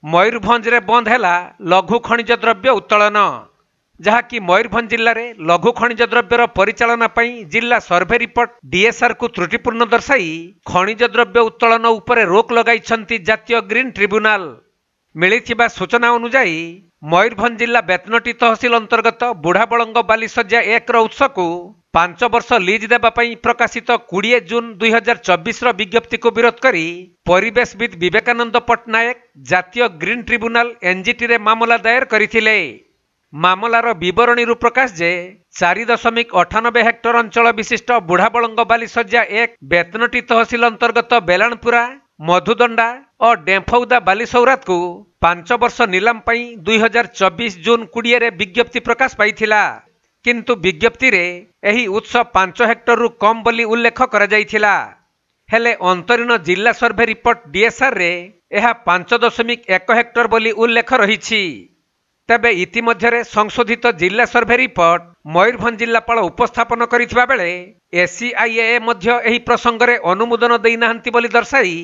मयूरभंज रे बंद है लघु खनिज द्रव्य उत्तोलन जहाँकि मयूरभंज जिले में लघु खनिज द्रव्यर परिचालना जिला सर्वे रिपोर्ट डीएसआर को त्रुटिपूर्ण दर्शाई खनिज द्रव्य उत्तोलन उपरे रोक लगाई जातीय ग्रीन ट्रिब्यूनाल। मिलिथिबा सूचना अनुसार मयूरभंज जिला बेतनटी तहसिल अंतर्गत बुढ़ाबलंग बालीसज्जा 1 उत्स को 5 वर्ष लीज देवाई प्रकाशित 20 जून 2024 विज्ञप्ति को विरोध करी परिवेशविद विवेकानंद पट्टनायक जातीय ग्रीन ट्रिब्यूनाल एनजीटी रे मामला दायर करथिले। मामलार विवरणी प्रकाश जे 4.98 हेक्टर अंचल विशिष्ट बुढ़ाबलंग बालीसज्जा 1 बेतनटी तहसिल अंतर्गत बेलाणपुरा मधुदंडा और डेम्फौदा बालीसौरात को 5 वर्ष नीलाम 2024 जून 20 रे विज्ञप्ति प्रकाश पाइथिला किंतु विज्ञप्ति रे एही उत्स 5 हेक्टर रु कम बोली उल्लेख करा जाइथिला। हेले अंतरीण जिला सर्वे रिपोर्ट डीएसआर रे एहा 5.1 हेक्टर बोली उल्लेख रहिछि। तेबे इतिमध्यरे संशोधित जिला सर्वे रिपोर्ट मयूरभंज जिलापाल उपस्थापन करिथिबा बेले एसीआईए मध्य एही प्रसंगरे अनुमोदन देई नाहंती बोली दर्शाई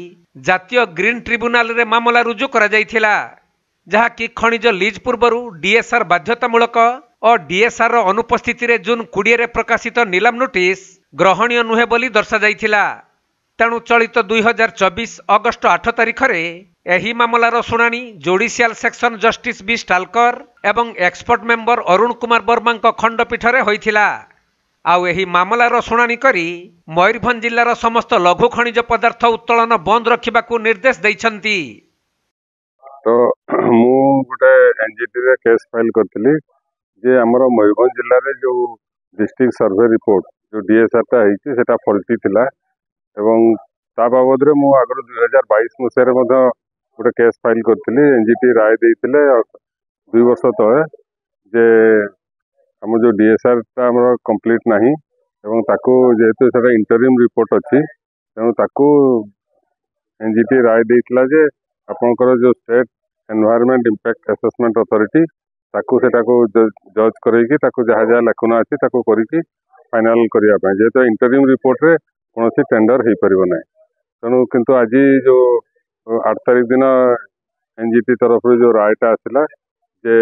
जातीय ग्रीन ट्रिब्यूनाल रे मामला रुजु करा जाइथिला, जहा कि खनिज लीज पूर्वरु डीएसआर बाध्यतामूलक और डीएसआर अनुपस्थिति रे जून 20 रे प्रकाशित नीलाम नोटिस ग्रहणीय नुहे बोली दर्शा जाइथिला। तेणु चलित 2024 अगस्ट 8 तारिख रे एही मामलार शुणाणी judicial section justice B Stalekar एवं एक्सपर्ट मेंबर अरुण कुमार वर्मा खंडपीठ रे होइथिला। आउ एही मामलार शुणाणी करी मयूरभंज जिलार समस्त लघु खनिज पदार्थ उत्तोलन बंद रखिबाकू निर्देश दैछंती। तो मु गोटे एनजीटी रे केस फाइल करथिली जे हमर मयूरभंज जिल्ला रे जो डिस्ट्रिक्ट सर्वे रिपोर्ट जो डीएसआर ता हिची सेटा फॉल्टी थिला एवं ता बाबद रे मु आगर 2022 मसिया रे मध गोटे केस फाइल करथिली। एनजीटी राय देइथिले 2 वर्ष तळे जे हम जो डीएसआर ता हमर कंप्लीट नाही एवं ताको जेहेतु सेटा इंटरिम रिपोर्ट अछि तेणु ताको एनजीटी राय देइथिला जे आपनकर जो state environment impact assessment authority ताको सेटा को जज करैकी ताको जहा जहा लक्षण अछि ताको करिकी फाइनल करिया पय जेहेतु इंटरिम रिपोर्ट रे कोनोसी टेंडर हे परिबो नै। तेणु किंतु आज जो 8 तारिख दिन एनजीटी तरफ जो रायटा आसिला जे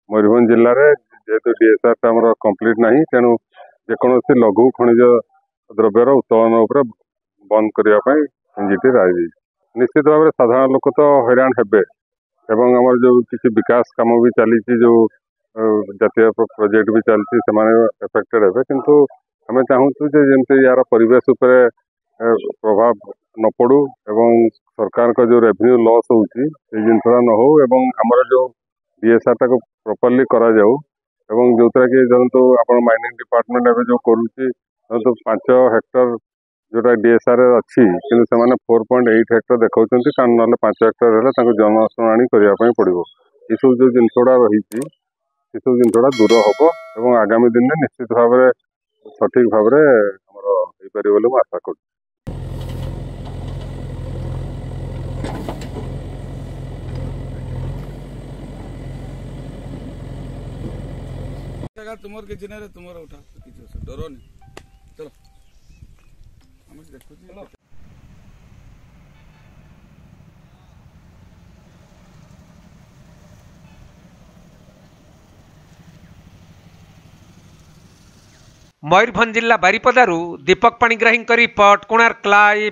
मयूरभंज जिल्ला रे जेहेतु डीएसआर ता हमर कंप्लीट नाही तेणु जेकोनोसी लघु खनिज द्रव्यर उत्तोलन उपर बंद करिया पय एनजीटी राय दी। निश्चित भाव में साधारण लोक तो हैरान हेबे एवं हमर जो किसी विकास काम भी चली जो जातीय प्रोजेक्ट भी चलती से एफेक्टेड हेबे किंतु हमें चाहूँ जे जमते यार परिवेश उपरे प्रभाव न पड़ू एवं सरकार का जो रेवेन्यू लॉस होउची से जिनसा न हो एवं हमर जो डीएसआर ताको प्रॉपर्ली करा जाऊ एवं जोतरा कि जनतो आपण माइनिंग डिपार्टमेंट एबे जो करूची तो 5 हेक्टर जोटा डीएसआर अच्छी कि 4.8 हेक्टर देखा कारण ना 5 हेक्टर है जनशुणी करने पड़ो ये सब जो जिनसा रही सब जिनसा दूर हम और आगामी दिन में निश्चित भाव में सठिक भाव में हो पार बोली आशा कर। तुमर किसी ना तुमर उठा किसी डर नहीं चलो हम देखो मयूरभंज जिला बारिपदारू दीपक पाणिग्राही रिपोर्ट कोणार्क लाइव।